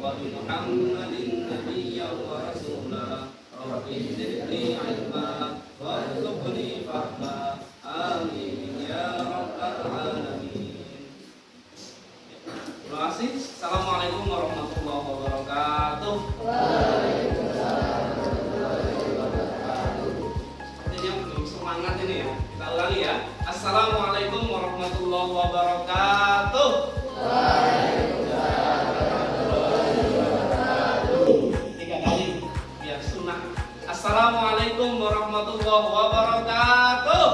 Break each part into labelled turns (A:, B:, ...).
A: وبمحمد نبيا ورسولا رب زدني علما وارزقني فهما آمين يا رب العالمين. Terima kasih. Assalamualaikum warahmatullahi wabarakatuh. Sepertinya belum semangat ini ya. Kita ulangi ya. Assalamualaikum warahmatullahi wabarakatuh. Tiga kali biar sunnah. Assalamualaikum warahmatullahi wabarakatuh.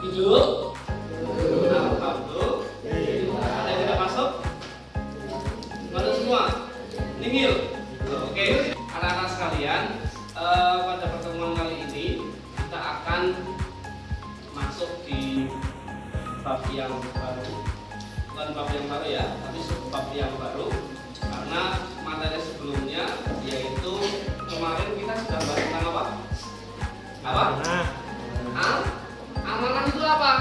A: Hidup. Alhamdulillah. Ada yang tidak masuk? Masuk semua. Nihil. Oke, anak-anak sekalian, pada pertemuan kali ini kita akan masuk di bab yang baru. Bukan bab yang baru ya, tapi bab yang baru. Karena materi sebelumnya yaitu kemarin kita sudah bahas tentang apa? Apa? Amanah itu apa?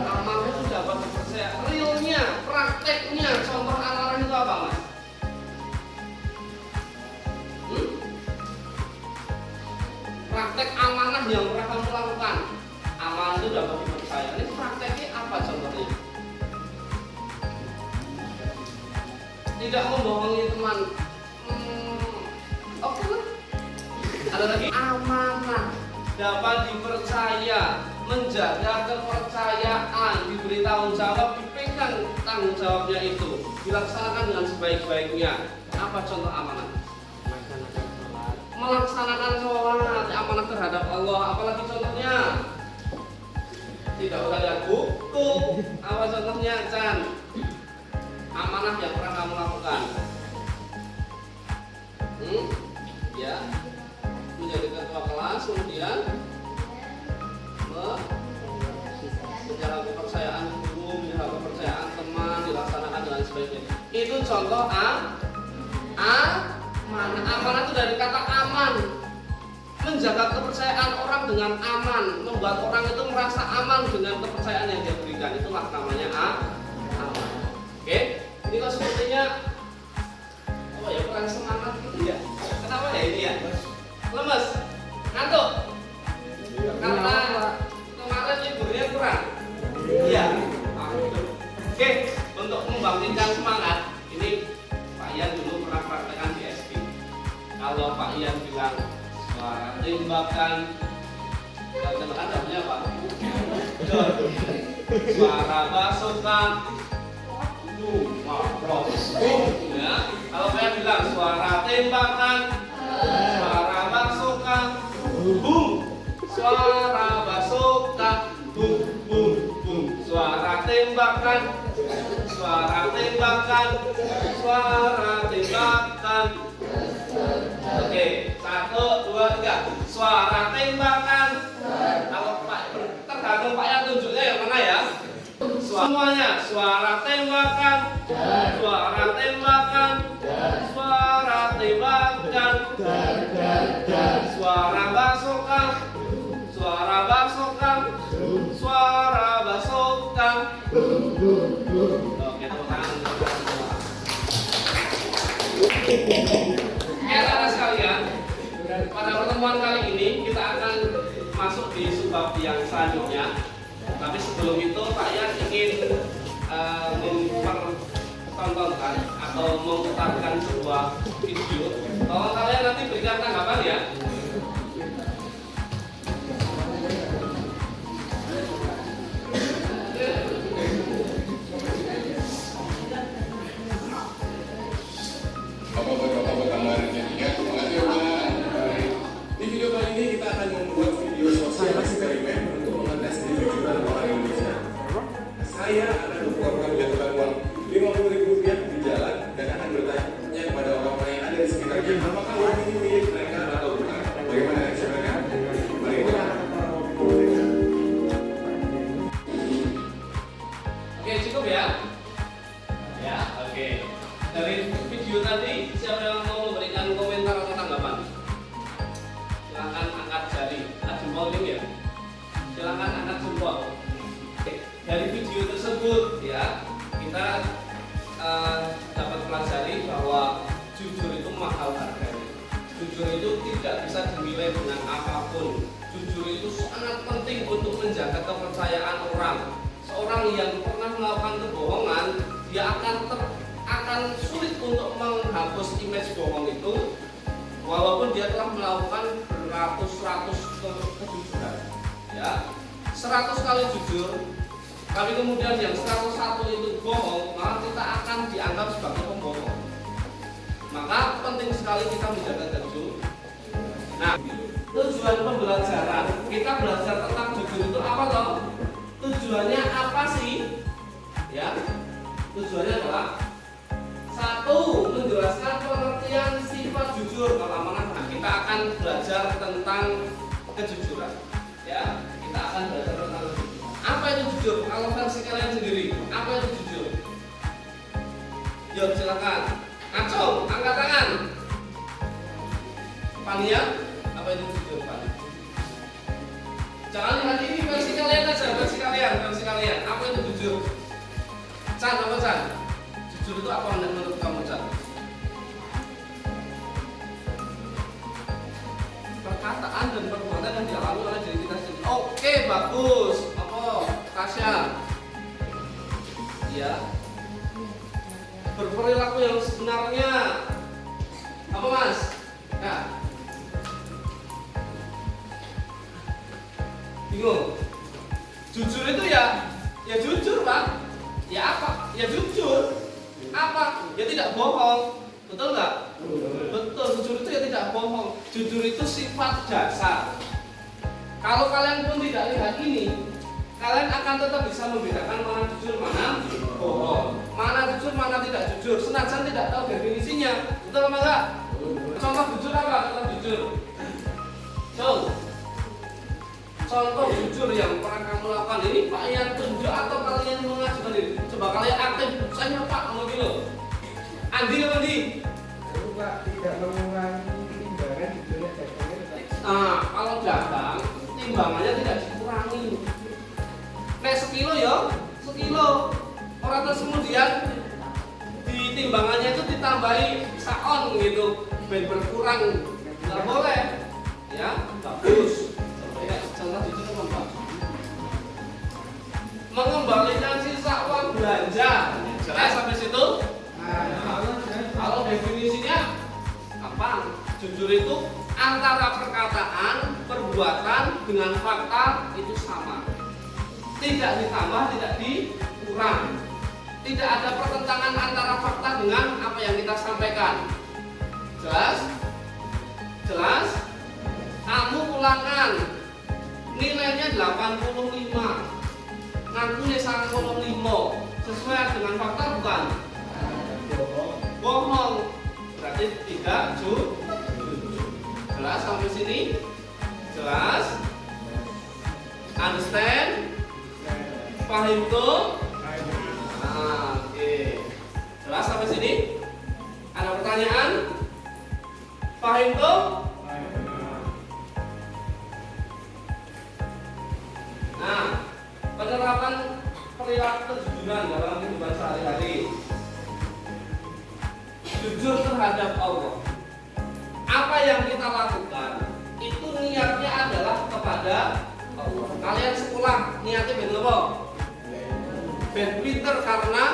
A: Amanah itu dapat kepercayaan. Realnya, prakteknya, contoh amanah itu apa, Mas? Praktek amanah yang pernah kamu lakukan. Amanah itu dapat dipercaya. Ini prakteknya apa contohnya? Tidak membohongi teman. Oke lah. Ada lagi? Amanah dapat dipercaya, menjaga kepercayaan, diberi tanggung jawab, dipegang tanggung jawabnya itu, dilaksanakan dengan sebaik-baiknya. Apa contoh amanah? Melaksanakan sholat, amanah terhadap Allah. Apalagi contohnya? Tidak usah lihat buku. Apa contohnya, Chan? Amanah yang pernah kamu lakukan. Ya, menjadi ketua kelas, kemudian menjaga kepercayaan guru, menjaga kepercayaan teman, dilaksanakan dengan sebaiknya. Itu contoh amanah. Amanah itu dari kata aman, menjaga kepercayaan orang dengan aman, membuat orang itu merasa aman dengan kepercayaan yang dia berikan. Itulah namanya aman. Oke, ini kok sepertinya kurang semangat gitu ya. Kenapa ya ini ya? Lemes, ngantuk. Karena kemarin liburnya kurang. Iya. Oke, untuk membangkitkan semangat, ini Pak Ian dulu pernah praktekkan di SP. Kalau Pak Ian bilang suara tembakan, tembakan namanya apa? Suara basukan, ya. Kalau saya bilang suara tembakan, suara basukan, bum, suara basukan, bum, bum, bum, suara tembakan, suara tembakan, suara tembakan. Oke, 1, 2, 3. Suara tembakan. Kalau Pak, tergantung Pak yang tunjuknya yang mana ya? Semuanya, suara tembakan, suara tembakan, suara tembakan, suara basukan, suara basukan, suara basukan. Oke, tepuk tangan untuk semua. Anak-anak sekalian, pada pertemuan kali ini kita akan masuk di subbab yang selanjutnya. Tapi sebelum itu Pak Yan ingin mempertontonkan atau memutarkan sebuah video. Tolong kalian nanti berikan tanggapan ya.
B: Bapak-bapak gambarnya ya, terima kasih Pak. Di video kali ini kita akan membuat video sosial eksperimen untuk mengetes kejujuran orang Indonesia. Saya akan membuatkan jatuhkan uang Rp50.000 di jalan dan akan bertanya kepada orang-orang yang ada di sekitarnya apakah uang ini milik mereka atau bukan.
A: rolling ya. Silakan angkat jempol. Dari video tersebut ya kita dapat pelajari bahwa jujur itu mahal harganya. Jujur itu tidak bisa dinilai dengan apapun. Jujur itu sangat penting untuk menjaga kepercayaan orang. Seorang yang pernah melakukan kebohongan, dia akan sulit untuk menghapus image bohong itu, walaupun dia telah melakukan beratus-ratus kejujuran. Ya, 100 kali jujur, tapi kemudian yang 101 itu bohong, maka kita akan dianggap sebagai pembohong. Maka penting sekali kita menjaga jujur. Nah, tujuan pembelajaran kita belajar tentang jujur itu apa toh? Tujuannya apa sih? Ya, tujuannya adalah satu, menjelaskan pengertian sifat jujur. Kalau amanah, kita akan belajar tentang kejujuran. Ya, kita akan belajar tentang kejujuran. Apa itu jujur? Kalau versi kalian sendiri, apa itu jujur? Yuk, silakan. Acung, angkat tangan. Pania, apa itu jujur, Pak? Jangan lihat ini versi kalian aja, versi kalian. Apa itu jujur? Chan, apa Chan? Jujur itu apa menurut kamu, Chan? Perkataan dan perbuatan yang dialami oleh diri kita sendiri. Oke, bagus. Apa? Tasya. Iya. Berperilaku yang sebenarnya. Apa, Mas? Ya. Bingung? Jujur itu ya jujur, Pak. Ya apa? Ya jujur. Apa? Ya tidak bohong. Betul nggak? Betul. Jujur itu ya tidak bohong. Jujur itu sifat dasar. Kalau kalian pun tidak lihat ini, kalian akan tetap bisa membedakan mana jujur, mana bohong, mana jujur, mana tidak jujur. Senajan tidak tahu definisinya. Betul apa enggak? Contoh jujur apa? Contoh jujur. Contoh jujur yang pernah kamu lakukan ini, Pak yang tunjuk atau kalian mengajukan diri? Coba kalian aktif, saya Pak, kamu gitu. Andi apa Andi?
C: Pak, tidak mengurangi timbangan jujurnya dagangnya tetap.
A: Nah, kalau dagang, timbangannya tidak dikurangi. Nek sekilo ya, sekilo. Orang terus kemudian di timbangannya itu ditambahi saon gitu, ben berkurang. Nggak boleh, ya bagus. Contoh jujur apa Pak? Mengembalikan sisa uang belanja. Jelas sampai situ? Kalau definisinya apa? Jujur itu antara perkataan, perbuatan dengan fakta itu sama. Tidak ditambah, tidak dikurang. Tidak ada pertentangan antara fakta dengan apa yang kita sampaikan. Jelas? Jelas? Kamu ulangan nilainya 85, ngakunya 95, sesuai dengan fakta bukan? Bohong. Berarti tidak jujur. Jelas sampai sini? Jelas? Understand? Paham tuh? Oke. Jelas sampai sini? Ada pertanyaan? Paham tuh? Nah, penerapan perilaku kejujuran dalam kehidupan sehari-hari. Jujur terhadap Allah. Apa yang kita lakukan itu niatnya adalah kepada Allah. Kalian sekolah niatnya ben apa? Ben pinter karena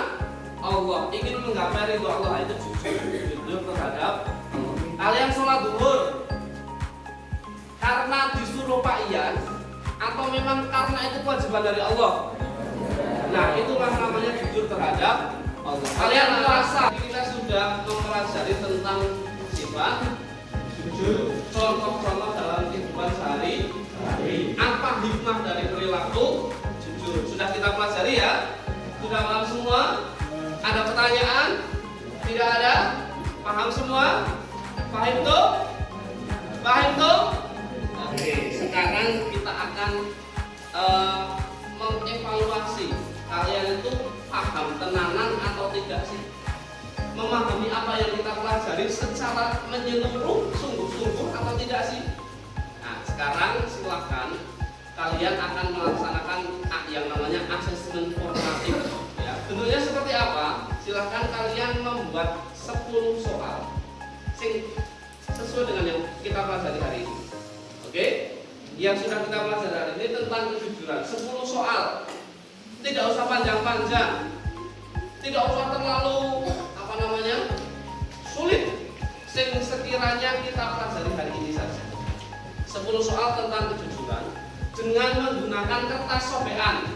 A: Allah, ingin menggapai ridho Allah, itu jujur terhadap Allah. Kalian sholat zuhur karena disuruh Pak Ian atau memang karena itu kewajiban dari Allah? Nah, itulah namanya jujur terhadap Allah. Kalian merasa kita sudah mempelajari tentang sifat jujur, contoh-contoh dalam kehidupan sehari-hari. Apa hikmah dari perilaku jujur? Sudah kita pelajari ya? Sudah paham semua? Ada pertanyaan? Tidak ada? Paham semua? Paham tuh? Paham tuh? Oke, sekarang kita akan mengevaluasi kalian itu paham tenanan atau tidak sih? Memahami apa yang kita pelajari secara menyeluruh, sungguh-sungguh atau tidak sih? Nah, sekarang silahkan kalian akan melaksanakan yang namanya asesmen formatif. Ya, bentuknya seperti apa? Silahkan kalian membuat 10 soal sesuai dengan yang kita pelajari hari ini. Oke? Yang sudah kita pelajari hari ini tentang kejujuran. 10 soal. Tidak usah panjang-panjang. Tidak usah terlalu sulit. Sekiranya kita pelajari hari ini saja. 10 soal tentang kejujuran dengan menggunakan kertas sobekan.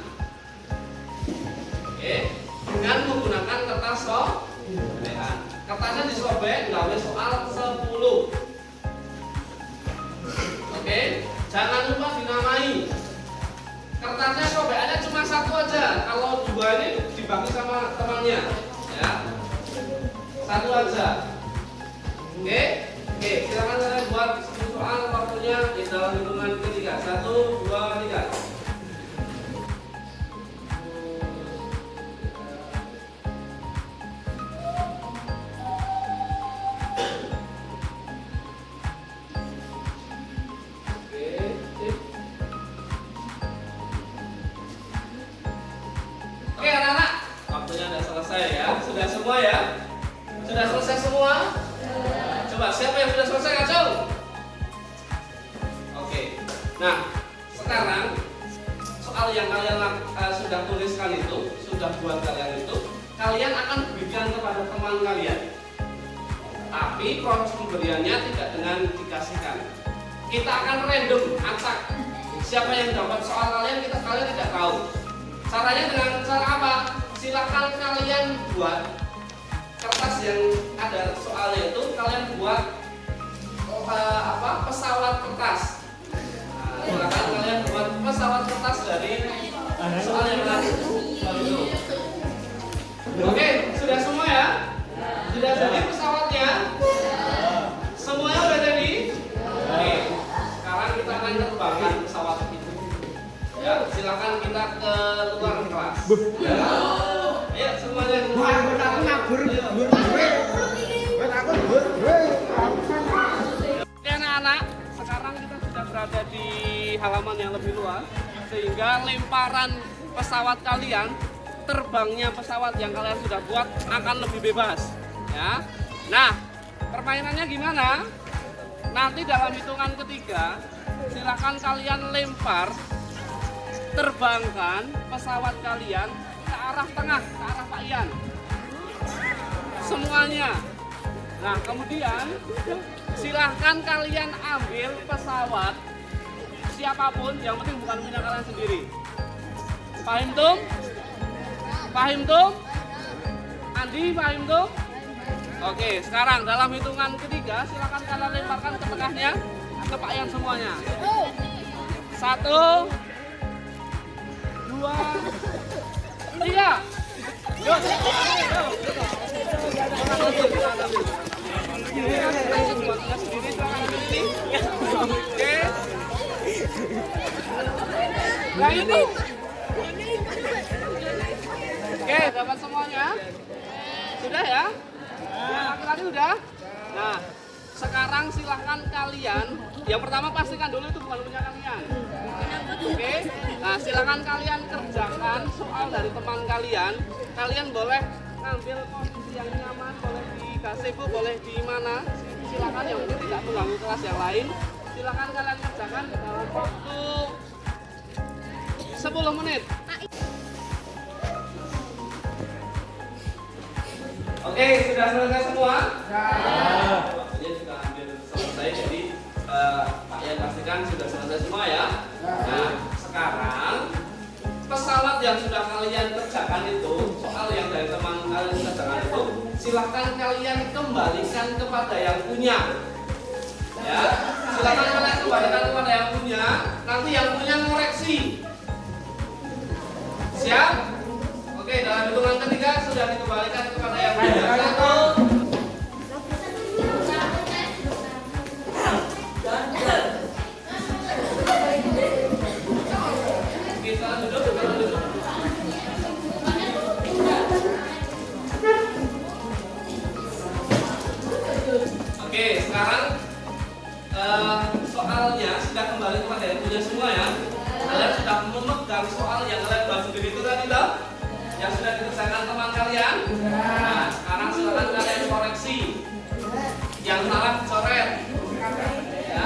A: Oke, dengan menggunakan kertas sobekan. Kertasnya disobek, gawe soal 10. Oke, jangan lupa dinamai. Kertasnya sobekannya cuma 1 aja. Kalau 2 ini dibagi sama temannya, ya. 1 aja. Oke, silakan kalian buat 10 soal, waktunya di dalam hitungan ketiga. 1, 2, 3. Oke anak-anak, waktunya sudah selesai ya. Sudah semua ya? Sudah selesai semua? Coba siapa yang sudah selesai acung? Oke. Nah, sekarang soal yang kalian sudah tuliskan itu, sudah buat kalian itu, kalian akan berikan kepada teman kalian. Tapi proses pemberiannya tidak dengan dikasihkan. Kita akan random acak. Siapa yang dapat soal kalian kalian tidak tahu. Caranya dengan cara apa? Silakan kalian buat kertas yang ada soalnya itu, kalian buat pesawat kertas. Nah, silakan kalian buat pesawat kertas dari soal yang tadi. Oke, sudah semua ya? Sudah jadi pesawatnya? Semuanya sudah jadi? Oke, sekarang kita akan terbangkan pesawat itu. Ya, silakan kita ke luar kelas. Ya. Ayo semuanya keluar. Oke anak-anak, sekarang kita sudah berada di halaman yang lebih luas, sehingga lemparan pesawat kalian, terbangnya pesawat yang kalian sudah buat akan lebih bebas. Ya. Nah, permainannya gimana? Nanti dalam hitungan ketiga, silakan kalian lempar, terbangkan pesawat kalian ke arah tengah, ke arah Pak Ian. Semuanya. Nah, kemudian silahkan kalian ambil pesawat siapapun, yang penting bukan punya kalian sendiri. Paham tum? Paham tum? Andi, paham tum? Oke, sekarang dalam hitungan ketiga silahkan kalian lemparkan ke tengahnya, ke Pak Ian semuanya. 1, 2, 3. Yuk. Oke. Nah itu. Oke, dapat semuanya? Sudah ya? Laki-laki udah? Nah, sekarang silahkan kalian, yang pertama pastikan dulu itu bukan punya kalian. Oke, nah silakan kalian kerjakan soal dari teman kalian. Kalian boleh ngambil posisi yang nyaman, boleh di gazebo, boleh di mana. Silakan, yang penting tidak mengganggu kelas yang lain. Silakan kalian kerjakan dalam waktu 10 menit. Oke, sudah selesai semua? Waktunya sudah hampir selesai, jadi Pak Ian pastikan sudah selesai semua ya. Nah, sekarang pesawat yang sudah kalian kerjakan itu, soal yang dari teman kalian kerjakan itu, silahkan kalian kembalikan kepada yang punya. Ya, silahkan kalian kembalikan kepada yang punya. Nanti yang punya ngoreksi. Siap? Oke, dalam hitungan ketiga sudah dikembalikan kepada yang punya. 1. Oke, sekarang soalnya sudah kembali kepada yang punya semua ya. Kalian sudah memegang soal yang kalian bahas sendiri itu tadi toh? Yang sudah dikerjakan teman kalian? Nah, sekarang silakan kalian koreksi. Yang salah dicoret. Ya,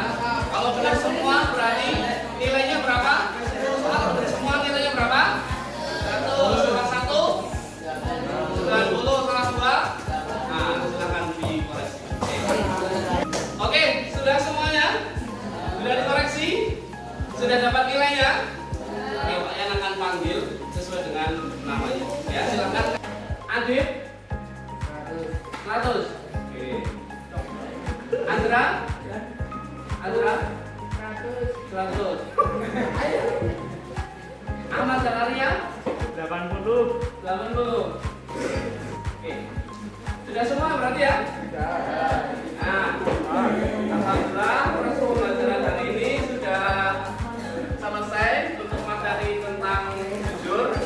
A: kalau benar semua berarti nilainya berapa? Kalau benar semua nilainya berapa? 100, salah 1 90, salah 2. Nah, silakan dikoreksi. Oke, sudah semuanya? Sudah dikoreksi? Sudah dapat nilainya? Oke, Pak Yan akan panggil sesuai dengan namanya. Ya, silakan. Adit 100. Oke. Andra? Andra? 100. Ahmad dan Arya?
D: 80.
A: 80. Oke. Sudah semua berarti ya? Nah, alhamdulillah proses pembelajaran hari ini sudah selesai untuk materi tentang jujur.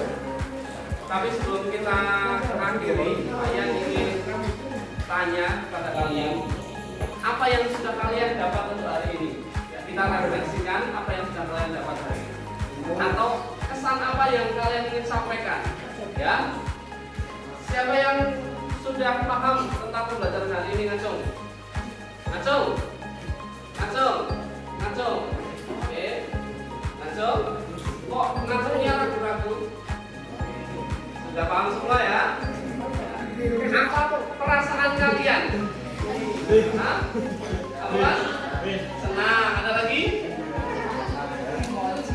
A: Tapi sebelum kita akhiri, saya ingin tanya kepada kalian, apa yang sudah kalian dapat untuk hari ini? Ya, kita refleksikan apa yang sudah kalian dapat hari ini. Atau kesan apa yang kalian ingin sampaikan? Ya, siapa yang sudah paham tentang pembelajaran hari ini? Ngacung, ngacung, ngacung, ngacung. Oke, ngacung. Kok ngacungnya ragu-ragu? Sudah paham semua ya? Apa perasaan kalian? Hah? Apa? Senang. Ada lagi?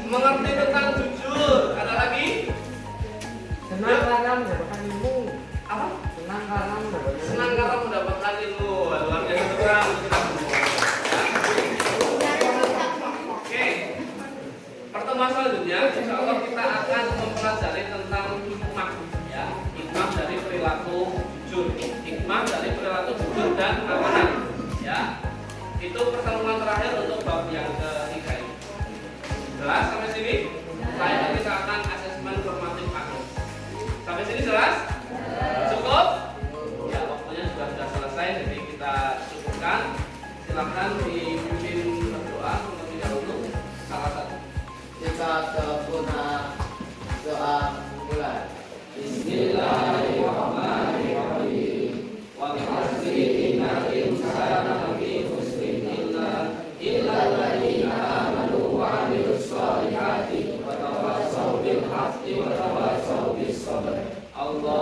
A: Mengerti tentang jujur. Ada lagi?
C: Senang karena mendapatkan ilmu.
A: Apa?
C: Senang karena mendapatkan ilmu.
A: Senang karena mendapatkan ilmu. Luar biasa senang kita semua. Oke. Pertemuan selanjutnya, insya Allah kita akan mempelajari tentang hikmah, ya, hikmah dari perilaku jujur, hikmah dari perilaku jujur dan amanah, ya. Itu pertemuan terakhir untuk bab yang ketiga ini. Jelas sampai sini? Setelah kita akan asesmen formatif akhir. Sampai sini jelas? Cukup? Ya, waktunya sudah selesai, jadi kita cukupkan. Silakan dipimpin berdoa terlebih dahulu. Salah satu.
E: Kita guna doa mulai.
A: Bismillahirrahmanirrahim. Wa bi'asri innal insana lafi khusrin illa alladziina aamanu wa 'amilus shalihati wa tawassaw bil haqqi wa tawassaw bis sabr. Allah